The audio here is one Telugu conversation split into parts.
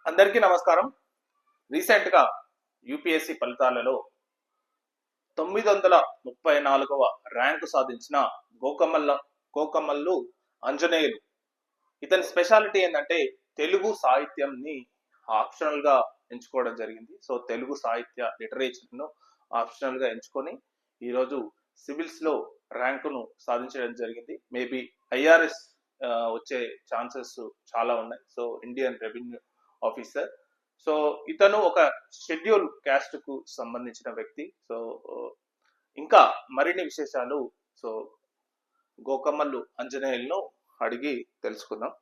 అందరికీ నమస్కారం. రీసెంట్గా యూపీఎస్సీ ఫలితాలలో 934వ ర్యాంకు సాధించిన గోకమల్లు ఆంజనేయులు. ఇతని స్పెషాలిటీ ఏంటంటే తెలుగు సాహిత్యంని ఆప్షనల్గా ఎంచుకోవడం జరిగింది. సో తెలుగు సాహిత్య లిటరేచర్ను ఆప్షనల్గా ఎంచుకొని ఈరోజు సివిల్స్లో ర్యాంకును సాధించడం జరిగింది. మేబీ ఐఆర్ఎస్ వచ్చే ఛాన్సెస్ చాలా ఉన్నాయి. So Indian revenue officer. So ఇతను ఒక షెడ్యూల్ క్యాస్ట్ కు సంబంధించిన వ్యక్తి. సో ఇంకా మరిన్ని విశేషాలు సో గోకమల్లు ఆంజనేయులను అడిగి తెలుసుకుందాం.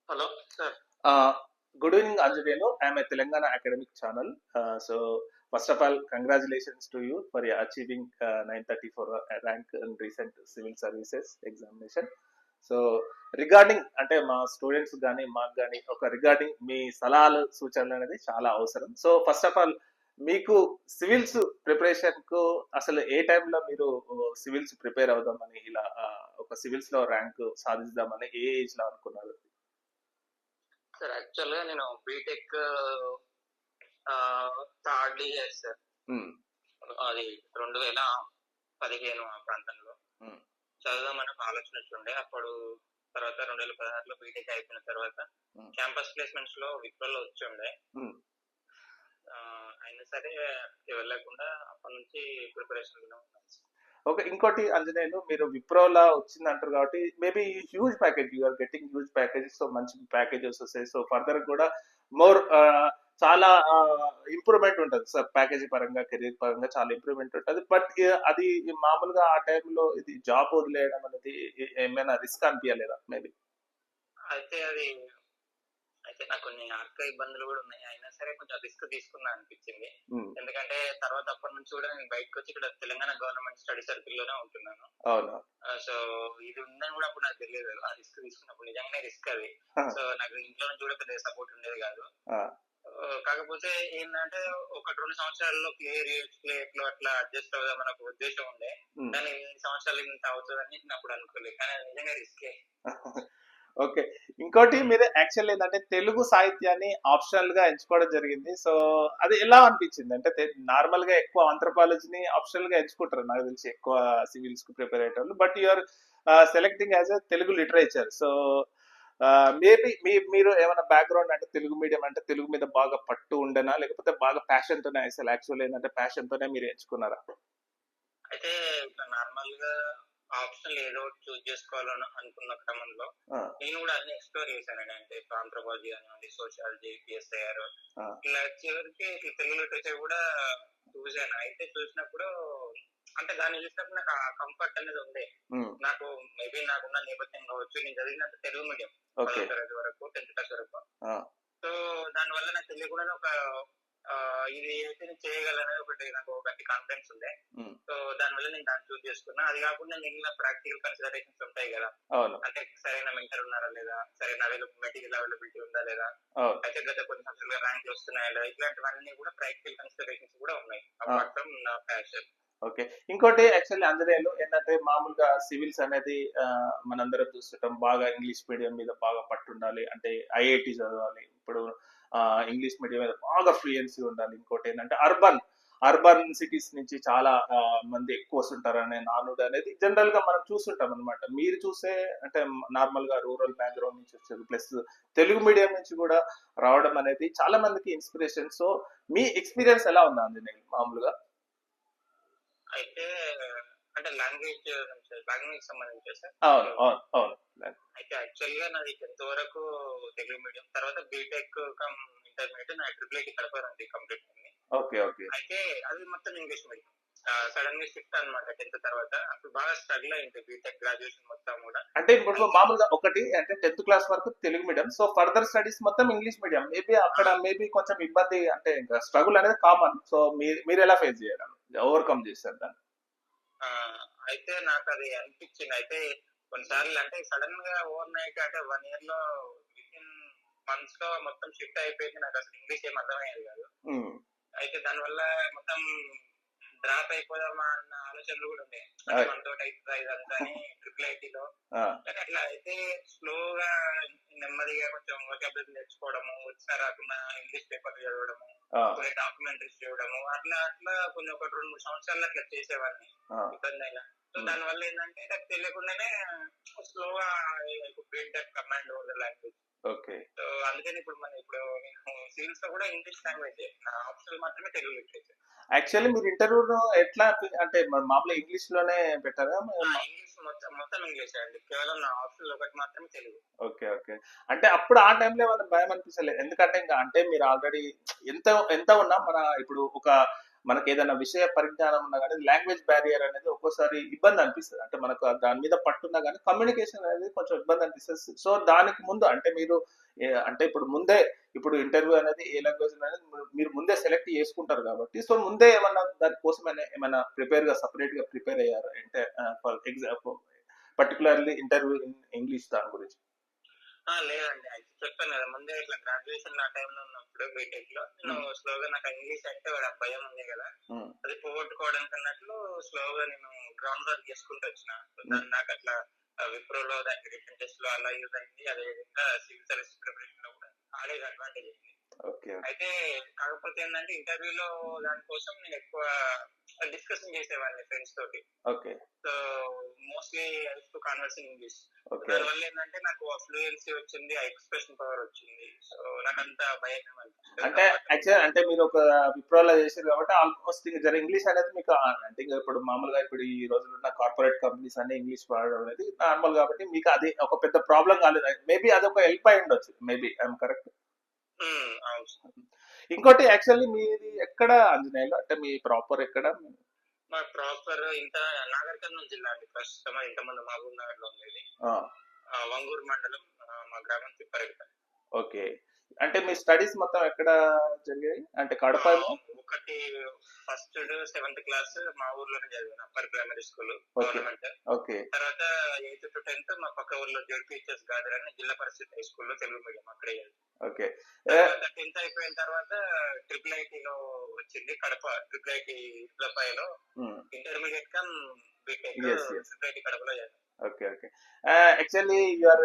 Hello sir. Good evening Anjaneyalu. I am a Telangana academic channel. So first of all, congratulations to you for your achieving 934 rank in recent civil services examination. So regarding అంటే మా స్టూడెంట్స్ కానీ మాకు కానీ ఒక రిగార్డింగ్ మీ సలహాలు సూచనలు అనేది చాలా అవసరం. సో ఫస్ట్ ఆఫ్ ఆల్ మీకు సివిల్స్ ప్రిపరేషన్ కు అసలు ఏ టైంలో మీరు సివిల్స్ ప్రిపేర్ అవుదామని ఇలా ఒక సివిల్స్ లో ర్యాంక్ సాధిద్దామని ఏ ఏజ్ లో అనుకున్నారు? సార్ యాక్చువల్ గా నేను బీటెక్ థర్డ్ ఇయర్ సార్. అది 2015 ఆ ప్రాంతంలో చదువుదామని ఒక ఆలోచన వచ్చిండే. అప్పుడు తర్వాత 2016లో బీటెక్ అయిపోయిన తర్వాత క్యాంపస్ ప్లేస్మెంట్స్ లో విప్రోలో వచ్చి ఉండే. అయినా సరే వెళ్ళకుండా అప్పటి నుంచి ప్రిపరేషన్ లో ఉన్నాను. ఓకే, ఇంకోటి ఆంజనేయులు, మీరు విప్రోలా వచ్చింది అంటారు కాబట్టి maybe huge package, you are getting huge package. So మంచి ప్యాకేజెస్ వస్తాయి. సో ఫర్దర్ కూడా మోర్ చాలా ఇంప్రూవ్మెంట్ ఉంటుంది సార్. ప్యాకేజీ పరంగా కెరీర్ పరంగా చాలా ఇంప్రూవ్మెంట్ ఉంటుంది. బట్ అది మామూలుగా ఆ టైంలో ఇది జాబ్ వదిలేయడం అనేది ఏమైనా రిస్క్ అనిపించలేదా? మేబీ అయితే నాకు కొన్ని ఆర్థిక ఇబ్బందులు కూడా ఉన్నాయి. అయినా సరే కొంచెం రిస్క్ తీసుకున్నా అనిపించింది. ఎందుకంటే తర్వాత అప్పటి నుంచి కూడా నేను బయటకు వచ్చి ఇక్కడ తెలంగాణ గవర్నమెంట్ స్టడీ సర్కిల్ లోనే ఉంటున్నాను. సో ఇది ఉందని కూడా అప్పుడు నాకు తెలియదు. ఆ రిస్క్ తీసుకున్నప్పుడు నిజంగానే రిస్క్ అది. సో నాకు ఇంట్లో నుంచి కూడా పెద్ద సపోర్ట్ ఉండేది కాదు. కాకపోతే ఏంటంటే 1-2 సంవత్సరాల్లో క్లియర్ లో అట్లా అడ్జస్ట్ అవుదామని ఒక ఉద్దేశం ఉండే. కానీ 2 సంవత్సరాలు ఇంత అవుతుందని నేను అప్పుడు అనుకోలేదు. కానీ అది నిజంగా రిస్కే. ఓకే, ఇంకోటి మీరు యాక్చువల్ ఏంటంటే తెలుగు సాహిత్యాన్ని ఆప్షనల్ గా ఎంచుకోవడం జరిగింది. సో అది ఎలా అనిపించింది? అంటే నార్మల్ గా ఎక్కువ ఆంథ్రోపాలజీని ఆప్షనల్ గా ఎంచుకుంటారు నాకు తెలిసి ఎక్కువ సివిల్స్ కు ప్రిపేర్ అయ్యేటోళ్ళు. But you're selecting as a Telugu literature. So maybe మీరు ఏమైనా బ్యాక్గ్రౌండ్ అంటే తెలుగు మీడియం అంటే తెలుగు మీద బాగా పట్టు ఉండనా, లేకపోతే బాగా ప్యాషన్ తోనే అసలు యాక్చువల్ ఏంటంటే ప్యాషన్ తోనే మీరు ఎంచుకున్నారా? అయితే నార్మల్ గా ఆప్షన్ ఏదో చూస్ చేసుకోవాలని అనుకున్న క్రమంలో నేను కూడా అన్ని ఎక్స్ప్లోర్ చేశానండి. అంటే ఆంథ్రోపాలజీ కానివ్వండి, సోషియాలజీ, పిఎస్ఐఆర్, ఇలా చివరికి తెలుగు లిటరేచర్ కూడా చూసాను. అయితే చూసినప్పుడు అంటే దాన్ని చూసినప్పుడు నాకు ఆ కంఫర్ట్ అనేది ఉంది. నాకు మేబీ నాకున్న నేపథ్యం కావచ్చు, నేను చదివినంత తెలుగు మీడియం 10వ తరగతి వరకు, 10th క్లాస్ వరకు. సో దానివల్ల నాకు తెలియకుండా ఒక ఇది అయితే నేను చేయగలను ఒకటి నాకు గట్టి కాన్ఫిడెన్స్ ఉంది. సో దానివల్ల నేను దాన్ని చూస్ చేసుకున్నా. అది కాకుండా మిగిలిన ప్రాక్టికల్ కన్సిడరేషన్స్ ఉంటాయి కదా, అంటే సరైన మెంటర్ ఉన్నారా లేదా, సరైన మెటీరియల్ అవైలబిలిటీ ఉందా లేదా, అయితే గత కొన్ని సంవత్సరాలుగా ర్యాంక్ వస్తున్నాయా లేదా, ఇట్లాంటివన్నీ కూడా ప్రాక్టికల్ కన్సిడరేషన్స్ కూడా ఉన్నాయి అపార్ట్ ఫ్రమ్ నా ప్యాషన్. ఓకే, ఇంకోటి యాక్చువల్లీ ఆంజనేయులు ఏంటంటే మామూలుగా సివిల్స్ అనేది మనందరం చూస్తుంటాం, బాగా ఇంగ్లీష్ మీడియం మీద బాగా పట్టుండాలి, అంటే ఐఐటి చదవాలి, ఇప్పుడు ఇంగ్లీష్ మీడియం మీద బాగా ఫ్లూయెన్సీ ఉండాలి. ఇంకోటి ఏంటంటే అర్బన్ సిటీస్ నుంచి చాలా మంది ఎక్కువ వస్తుంటారు అనే నానుడు అనేది జనరల్ గా మనం చూస్తుంటాం అనమాట. మీరు చూసే అంటే నార్మల్ గా రూరల్ బ్యాక్గ్రౌండ్ నుంచి వచ్చేది ప్లస్ తెలుగు మీడియం నుంచి కూడా రావడం అనేది చాలా మందికి ఇన్స్పిరేషన్. సో మీ ఎక్స్పీరియన్స్ ఎలా ఉంది ఆంజనేయులు మామూలుగా? అయితే అంటే లాంగ్వేజ్ సంబంధించి సార్. అవును, అయితే యాక్చువల్ గా నాది 10th వరకు తెలుగు మీడియం, తర్వాత బీటెక్ కమ్ ఇంటర్మీడియట్ నా ట్రిపుల్ కడప కంప్లీట్ అయింది. Okay okay. అయితే అది మొత్తం ఇంగ్లీష్ మీడియం. సడన్ గా షిఫ్ట్ అనమాట 10th తర్వాత. అప్పుడు బాగా స్ట్రగుల్ అయింది బీటెక్ గ్రాడ్యుయేషన్ మొత్తం కూడా. అంటే ఇప్పుడు మామూలుగా ఒకటి అంటే 10th క్లాస్ వరకు Telugu medium, so further studies మొత్తం ఇంగ్లీష్ మీడియం. మేబీ అక్కడ మేబీ కొంచెం ఇబ్బంది అంటే ఇంకా స్ట్రగుల్ అనేది కామన్. సో మీరు ఎలా ఫేస్ చేయడం, ఓవర్కమ్ చేశారు దాన్ని? అయితే నాకు అది అనిపించింది. అయితే కొన్నిసార్లు అంటే సడన్ గా ఓవర్ నైట్ అంటే 1 year లో వితిన్ మంత్స్ లో మొత్తం షిఫ్ట్ అయిపోయింది. నాకు అసలు ఇంగ్లీష్ ఏం అర్థమయ్యేది కాదు. అయితే దానివల్ల మొత్తం డ్రాప్ అయిపోదామా అన్న ఆలోచనలు కూడా ఉన్నాయి. మనతో అవుతుందా ఇదంతా అని ట్రిపుల్ ఐటీలో. కానీ అట్లా అయితే స్లోగా నెమ్మదిగా కొంచెం వొకాబులరీ నేర్చుకోవడము, వచ్చినా రాకుండా ఇంగ్లీష్ పేపర్ చదవడము, కొన్ని డాక్యుమెంటరీస్ చూడడము, అట్లా అట్లా కొన్ని ఒక 2-3 సంవత్సరాలు అట్లా చేసేవాడిని ఇబ్బంది అయినా. సో దానివల్ల ఏంటంటే నాకు తెలియకుండానే స్లోగా build that command over the language. Okay. So అందుకని ఇప్పుడు నేను సివిల్స్ లో కూడా ఇంగ్లీష్ లాంగ్వేజ్, నా ఆప్షనల్ మాత్రమే తెలుగు లిటరేచర్. యాక్చువల్లీ మీరు ఇంటర్వ్యూలో ఎట్లా అంటే మామూలుగా ఇంగ్లీష్ లోనే పెట్టారా? ఇంగ్లీష్ మొత్తం ఇంగ్లీష్ అండి, కేవలం నా ఆప్షనల్ ఒకటి మాత్రమే తెలుగు. Okay okay. అంటే అప్పుడు ఆ టైంలో ఏమైనా భయం అనిపించలేదు? ఎందుకంటే ఇంకా అంటే మీరు ఆల్రెడీ ఎంత ఉన్నా ఇప్పుడు మనకి ఏదైనా విషయ పరిజ్ఞానం ఉన్నా కానీ లాంగ్వేజ్ బ్యారియర్ అనేది ఒక్కోసారి ఇబ్బంది అనిపిస్తుంది. అంటే మనకు దాని మీద పట్టున్నా కానీ కమ్యూనికేషన్ అనేది కొంచెం ఇబ్బంది అనిపిస్తుంది. సో దానికి ముందు అంటే మీరు అంటే ఇప్పుడు ఇంటర్వ్యూ అనేది ఏ లాంగ్వేజ్ అనేది మీరు ముందే సెలెక్ట్ చేసుకుంటారు కాబట్టి, సో ముందే ఏమన్నా దానికోసం ఏమైనా సపరేట్ గా ప్రిపేర్ అయ్యారు అంటే for example particularly interview in English దాని గురించి? లేదండి, అయితే చెప్పాను కదా ముందే ఇట్లా గ్రాడ్యుయేషన్ నా టైంలో ఉన్నప్పుడు బీటెక్ లో నేను స్లోగా నాకు ఇంగ్లీష్ అంటే భయం ఉంది కదా, అది పోగొట్టుకోవడానికి అన్నట్లు స్లోగా నేను గ్రౌండ్ వర్క్ చేసుకుంటూ వచ్చిన. నాకు అట్లా విప్రోలో దానికి రిటర్న్ టెస్ట్ లో అలా యూజ్ అయింది. అదేవిధంగా సివిల్ సర్వీస్ ప్రిపరేషన్ లో కూడా ఆడేది అడ్వాంటేజ్ అయింది. అయితే కాకపోతే ఏంటంటే ఇంటర్వ్యూలో దానికోసం నేను ఎక్కువ డిస్కషన్ చేసేవాడిని ఫ్రెండ్స్ తోటి. So mostly converse in English. దానివల్ల ఏంటంటే నాకు ఫ్లూయెన్సీ వచ్చింది, ఎక్స్ప్రెషన్ పవర్ వచ్చింది. సో నాకు అంత భయం అంటే యాక్చువల్ అంటే మీరు ఒక విప్రోలో చేసారు కాబట్టి ఆల్మోస్ట్ ఇంకా ఇంగ్లీష్ అనేది మీకు అంటే ఇప్పుడు మామూలుగా ఇప్పుడు ఈ రోజుల్లో ఉన్న కార్పొరేట్ కంపెనీస్ అన్ని ఇంగ్లీష్ వాడడం అనేది నార్మల్ కాబట్టి మీకు అది ఒక పెద్ద ప్రాబ్లం కాలేదు. మేబీ అది ఒక హెల్ప్ అయి ఉండొచ్చు. Maybe I'm correct? ఇంకోటి యాక్చువల్లీ మీది ఎక్కడ ఆంజనేయులు, అంటే మీ ప్రాపర్ ఎక్కడ? మా ప్రాపర్ నాగర్ కర్నూలు జిల్లా అండి. ప్రస్తుతం ఇంతకుముందు మహబూబ్ నగర్ లో ఉండేది. వంగూరు మండలం, మా గ్రామం తిప్పారెడ్డి. ఓకే. అంటే మీ స్టడీస్ మొత్తం ఎక్కడ జరిగాయి? అంటే కడప ఒకటి ఫస్ట్ 7th క్లాస్ మా ఊర్లోనే చదివాను, అప్పర్ ప్రైమరీ స్కూల్ గవర్నమెంట్. తర్వాత 8th to 10th మా పక్క ఊర్లో జెడ్పీహెచ్ఎస్ గాదర్ అని జిల్లా పరిషత్ హై స్కూల్లో తెలుగు మీడియం అక్కడే. ఓకే. 10th అయిపోయిన తర్వాత ట్రిపుల్ ఐటీలో వచ్చింది కడప, ట్రిపుల్ ఐటీ లో intermediate cum BTech triple IT కడపలో చదివాను. Okay okay. యాక్చువల్లీ యూఆర్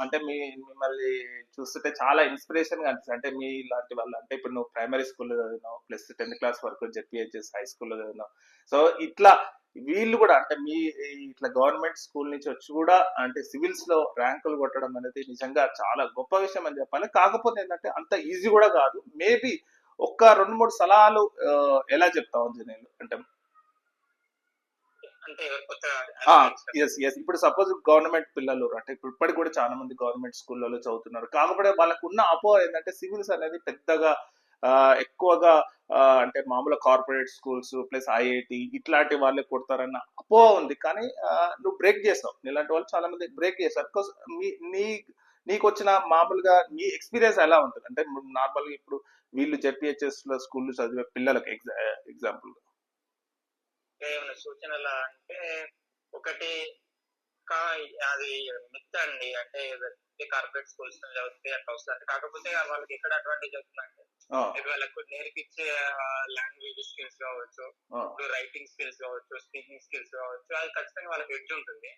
అంటే మిమ్మల్ని చూస్తుంటే చాలా ఇన్స్పిరేషన్ గా అనిపిస్తుంది. అంటే మీ లాంటి వాళ్ళు అంటే ఇప్పుడు నువ్వు ప్రైమరీ స్కూల్లో చదివినావు, ప్లస్ 10th క్లాస్ వరకు జెడ్పీహెచ్ఎస్ హై స్కూల్లో చదివినావు. సో ఇట్లా వీళ్ళు కూడా అంటే మీ ఇట్లా గవర్నమెంట్ స్కూల్ నుంచి వచ్చి కూడా అంటే సివిల్స్ లో ర్యాంకులు కొట్టడం అనేది నిజంగా చాలా గొప్ప విషయం అని చెప్పాలి. కాకపోతే ఏంటంటే అంత ఈజీ కూడా కాదు. మేబీ ఒక 2-3 సలహాలు ఎలా చెప్తావు ఆంజనేయులు? అంటే ఇప్పుడు సపోజ్ గవర్నమెంట్ పిల్లలు అంటే ఇప్పటికి కూడా చాలా మంది గవర్నమెంట్ స్కూళ్ళలో చదువుతున్నారు. కాకపోతే వాళ్ళకు ఉన్న అపోహ ఏంటంటే సివిల్స్ అనేది పెద్దగా ఎక్కువగా అంటే మామూలు కార్పొరేట్ స్కూల్స్ ప్లస్ ఐఐటి ఇట్లాంటి వాళ్ళే కొడతారన్న అపోహ ఉంది. కానీ నువ్వు బ్రేక్ చేసావు, ఇలాంటి వాళ్ళు చాలా మంది బ్రేక్ చేశారు. బికాస్ నీకు వచ్చిన మామూలుగా నీ ఎక్స్పీరియన్స్ ఎలా ఉంటుంది? అంటే నార్మల్గా ఇప్పుడు వీళ్ళు జెడ్పీహెచ్ఎస్ లో స్కూల్ చదివే పిల్లలకి ఎగ్జాంపుల్ ఏమైనా సూచనలు అంటే ఒకటి అది మిత్ అండి. అంటే కార్పొరేట్ స్కూల్స్ చదివితే అట్లా వస్తుంది. కాకపోతే వాళ్ళకి ఎక్కడ అడ్వాంటేజ్ అవుతుందంటే వాళ్ళకు నేర్పించే లాంగ్వేజ్ స్కిల్స్ కావచ్చు, రైటింగ్ స్కిల్స్ కావచ్చు, స్పీకింగ్ స్కిల్స్ కావచ్చు, అది ఖచ్చితంగా వాళ్ళకి ఎడ్జ్ ఉంటుంది.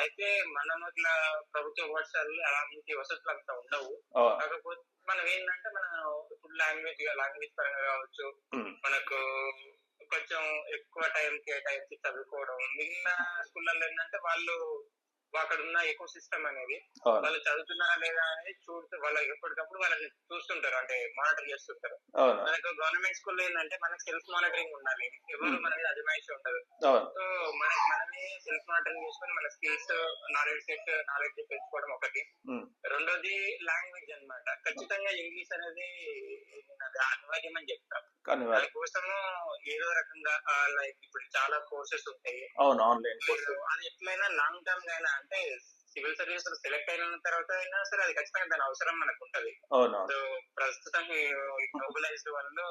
అయితే మనం ఇట్లా ప్రభుత్వ పాఠశాలలు అలాంటి వసతులు అంతా ఉండవు. కాకపోతే మనం ఏంటంటే మన ఇప్పుడు లాంగ్వేజ్ పరంగా కావచ్చు, మనకు కొంచెం ఎక్కువ టైం కేటాయించి చదువుకోవడం. మిగిలిన స్కూళ్ళల్లో ఏంటంటే వాళ్ళు అక్కడ ఉన్న ఎకో సిస్టమ్ అనేది అవును వాళ్ళు చదువుతున్నారా లేదా అనేది చూస్తూ వాళ్ళు ఎప్పటికప్పుడు వాళ్ళని చూస్తుంటారు, అంటే మానిటర్ చేస్తుంటారు. అవును మనకు గవర్నమెంట్ స్కూల్లో ఏంటంటే మనకి సెల్ఫ్ మానిటరింగ్ ఉండాలి, ఎవరు ఉమ్, మన మీద అజమాయిషి ఉండదు. అవును సో మనమే సెల్ఫ్ మానిటరింగ్ చేసుకొని మన స్కిల్స్, నాలెడ్జ్ పెంచుకోవడం ఒకటి. ఉమ్, రెండోది లాంగ్వేజ్ అన్నమాట. ఖచ్చితంగా ఇంగ్లీష్ అనేది అది అనివార్యం అని చెప్తాం. కానీ దానికోసము ఏదో రకంగా లైక్ ఇప్పుడు చాలా కోర్సెస్ ఉంటాయి. అవును ఆన్లైన్ మీరు కోర్సెస్ అది ఎట్లయినా లాంగ్ టర్మ్ అయినా అంటే సివిల్ సర్వీస్ సెలెక్ట్ అయిన తర్వాత అయినా సరే అది ఖచ్చితంగా దాని అవసరం మనకు ఉంటది. అవును సో ప్రస్తుతం ఈ గ్లోబలైజ్డ్ వరల్డ్ లో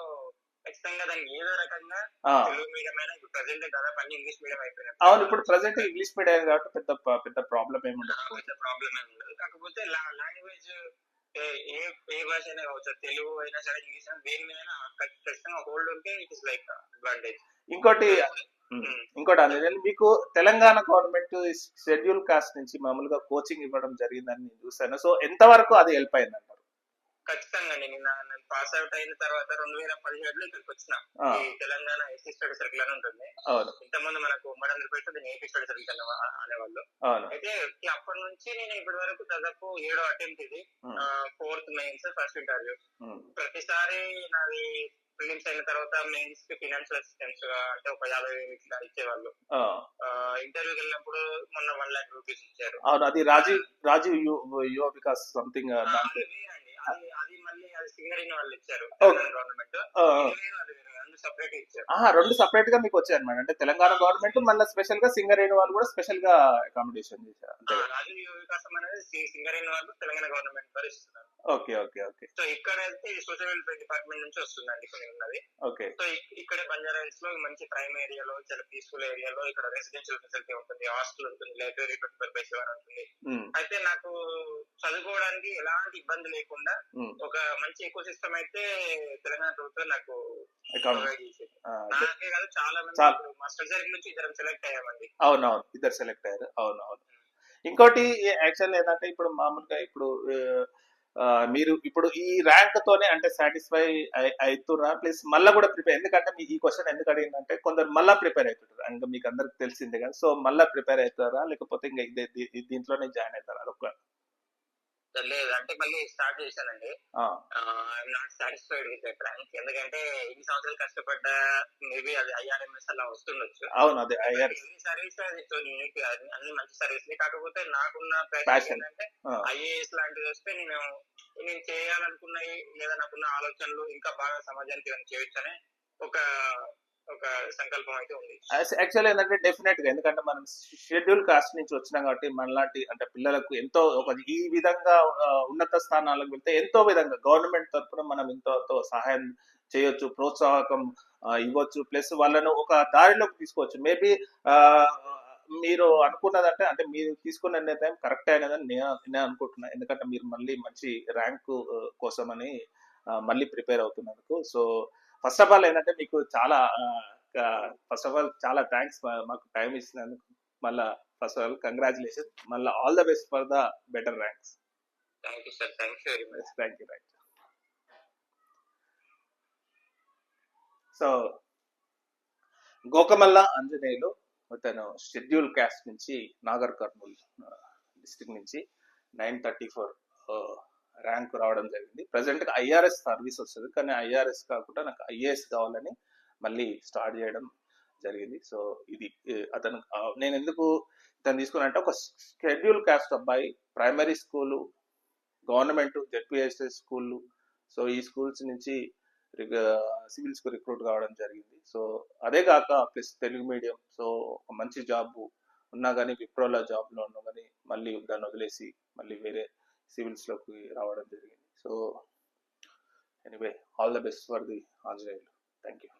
ఖచ్చితంగా దాన్ని ఏదో రకంగా ఆ, తెలుగు మీడియం అయినా ఇప్పుడు ప్రజెంట్ దాదాపు అన్ని ఇంగ్లీష్ మీడియం అయిపోయినాయి. అవును ఇప్పుడు ప్రజెంట్ ఇంగ్లీష్ మీడియం కాబట్టి పెద్ద ప్రాబ్లం ఏమి ఉండదు. పెద్ద ప్రాబ్లం ఏమి ఉండదు. కాకపోతే లాంగ్వేజ్ ఏ ఏ భాష అయినా కావచ్చు, తెలుగు అయినా సరే ఇంగ్లీష్ అయినా దేని మీద ఖచ్చితంగా హోల్డ్ ఉంటే ఇట్ ఇస్ లైక్ అడ్వాంటేజ్. ఇంకోటి అందులో మీకు తెలంగాణ గవర్నమెంట్ షెడ్యూల్ కాస్ట్ నుంచి మామూలుగా కోచింగ్ ఇవ్వడం జరిగిందని నేను చూసాను. సో ఎంతవరకు అది హెల్ప్ అయింది అంటారు? ఖచ్చితంగా నేను పాస్ అవుట్ అయిన తర్వాత 2017లో ఇక్కడికి వచ్చిన. ఈ తెలంగాణ ఎస్సీ స్టడీ సర్కిల్ అని ఉంటుంది. ఇంతకుముందు మనకు ఉమ్మడి ఆంధ్రప్రదేశ్ దీన్ని ఏపీ స్టడీ సర్కిల్ అనేవాళ్ళు. అయితే అప్పటి నుంచి నేను ఇప్పటి వరకు దాదాపు 7వ అటెంప్ట్ ఇది. 4th mains, first interview. ప్రతిసారి నాది ప్రిలిమ్స్ అయిన తర్వాత మెయిన్స్ కి ఫినాన్షియల్ అసిస్టెన్స్ గా అంటే ఒక 50,000 ఇట్లా ఇచ్చేవాళ్ళు. ఇంటర్వ్యూకి వెళ్ళినప్పుడు మొన్న 1 lakh రూపీస్ ఇచ్చారు. అది రాజీవ్ యువ వికాస్ సంథింగ్ అది మళ్ళీ అది సింగరేణి వాళ్ళు ఇచ్చారు గవర్నమెంట్. సెపరేట్ ఇచ్చారు. రెండు సెపరేట్ గా మీకు వచ్చాయి అనమాట. అంటే తెలంగాణ గవర్నమెంట్ మళ్ళీ స్పెషల్ గా సింగరేణి వాళ్ళు కూడా స్పెషల్ గా అకామిడేషన్ చేశారు. రాజీవ్ యువ వికాసం అనేది సింగరేణి వాళ్ళు తెలంగాణ గవర్నమెంట్ వారు ఇస్తున్నారు. Okay okay okay. సో ఇక్కడ అయితే సోషల్ వెల్ఫేర్ డిపార్ట్మెంట్ నుంచి వస్తుందండి కొన్ని ఉన్నది. ఓకే. సో ఇక్కడ బంజారా హిల్స్ లో మంచి ప్రైమ్ ఏరియాలో చాలా పీస్ఫుల్ ఏరియాలో ఇక్కడ రెసిడెన్షియల్ ఫెసిలిటీ ఉంటుంది, హాస్టల్ ఉంటుంది, లైబ్రరీ 24/7 ఉంటుంది. అయితే నాకు చదువుకోవడానికి ఎలాంటి ఇబ్బంది లేకుండా ఒక మంచి ఎకో సిస్టమ్ అయితే తెలంగాణ ప్రభుత్వం నాకు ప్రొవైడ్ చేసేది. నాకే కాదు చాలా మంది మాస్టర్ సర్కిల్ నుంచి ఇద్దరం సెలెక్ట్ అయ్యామండి. అవునవును, ఇద్దరు సెలెక్ట్ అయ్యారు. అవునవును. ఇంకోటి యాక్చువల్ ఏంటంటే ఇప్పుడు మామూలుగా ఇప్పుడు మీరు ఇప్పుడు ఈ ర్యాంక్ తోనే అంటే సాటిస్ఫై అవుతున్నా ప్లస్ మళ్ళీ కూడా ప్రిపేర్, ఎందుకంటే మీకు ఈ క్వశ్చన్ ఎందుకు అడిగిందంటే కొందరు మళ్ళీ ప్రిపేర్ అవుతుంటారు, ఇంకా మీకు అందరికి తెలిసిందే కదా. సో మళ్ళీ ప్రిపేర్ అవుతారా లేకపోతే ఇంకా దీంట్లోనే జాయిన్ అవుతారా? అదొక లేదు అంటే మళ్ళీ స్టార్ట్ చేశానండి. I'm not satisfied with that rank. ఎందుకంటే ఇన్ని సంవత్సరాలు కష్టపడ్డ మేబీ అది ఐఆర్ఎంఎస్ అలా వస్తుండొచ్చు. అవును, అదే సర్వీస్ అది అన్ని మంచి సర్వీస్. కాకపోతే నాకున్న ప్యాషన్ ఏంటంటే ఐఏఎస్ లాంటిది వస్తే నేను చేయాలనుకున్నవి లేదా నాకున్న ఆలోచనలు ఇంకా బాగా సమాజానికి ఏమైనా చేయొచ్చనే ఒక సంకల్పం అయితే ఉంది. యాక్చువల్లీ ఏంటంటే డెఫినెట్ గా, ఎందుకంటే మనం షెడ్యూల్ కాస్ట్ నుంచి వచ్చినాం కాబట్టి మనలాంటి అంటే పిల్లలకు ఎంతో ఈ విధంగా ఉన్నత స్థానాలకు వెళ్తే ఎంతో విధంగా గవర్నమెంట్ తరఫున మనం ఎంతో సహాయం చేయొచ్చు, ప్రోత్సాహకం ఇవ్వచ్చు, ప్లస్ వాళ్ళను ఒక దారిలోకి తీసుకోవచ్చు. మేబీ మీరు అనుకున్నదంటే అంటే మీరు తీసుకున్న నిర్ణయం కరెక్ట్ అయినదని నేను అనుకుంటున్నాను. ఎందుకంటే మీరు మళ్ళీ మంచి ర్యాంకు కోసమని మళ్ళీ ప్రిపేర్ అవుతున్నందుకు. సో ఫస్ట్ ఆఫ్ ఆల్ ఏంటంటే మీకు చాలా థ్యాంక్స్ మాకు టైం ఇచ్చినందుకు. మళ్ళీ ఫస్ట్ ఆఫ్ ఆల్ కంగ్రాచులేషన్, మళ్ళీ all the best for the better ranks. Thank you sir. Thank you very much. Thank you. So Gokamalla Anjaneyulu తను షెడ్యూల్ క్యాస్ట్ నుంచి నాగర్ కర్నూల్ డిస్ట్రిక్ట్ నుంచి 934 ర్యాంక్ రావడం జరిగింది. ప్రజెంట్గా ఐఆర్ఎస్ సర్వీస్ వస్తుంది, కానీ ఐఆర్ఎస్ కాకుండా నాకు ఐఏఎస్ కావాలని మళ్ళీ స్టార్ట్ చేయడం జరిగింది. సో ఇది అతను నేను ఎందుకు ఇతను తీసుకున్నానంటే ఒక షెడ్యూల్ క్యాస్ట్ అబ్బాయి ప్రైమరీ స్కూలు, గవర్నమెంట్ జెడ్పీఎస్ఎస్ స్కూళ్ళు, సో ఈ స్కూల్స్ నుంచి సివిల్స్ కు రిక్రూట్ కావడం జరిగింది. సో అదే కాక ప్లస్ తెలుగు మీడియం, సో ఒక మంచి జాబ్ ఉన్నా కానీ విప్రోలో జాబ్లో ఉన్నా కానీ మళ్ళీ దాన్ని వదిలేసి మళ్ళీ వేరే సివిల్స్లోకి రావడం జరిగింది. So anyway all the best for the Anjaneyulu. Thank you.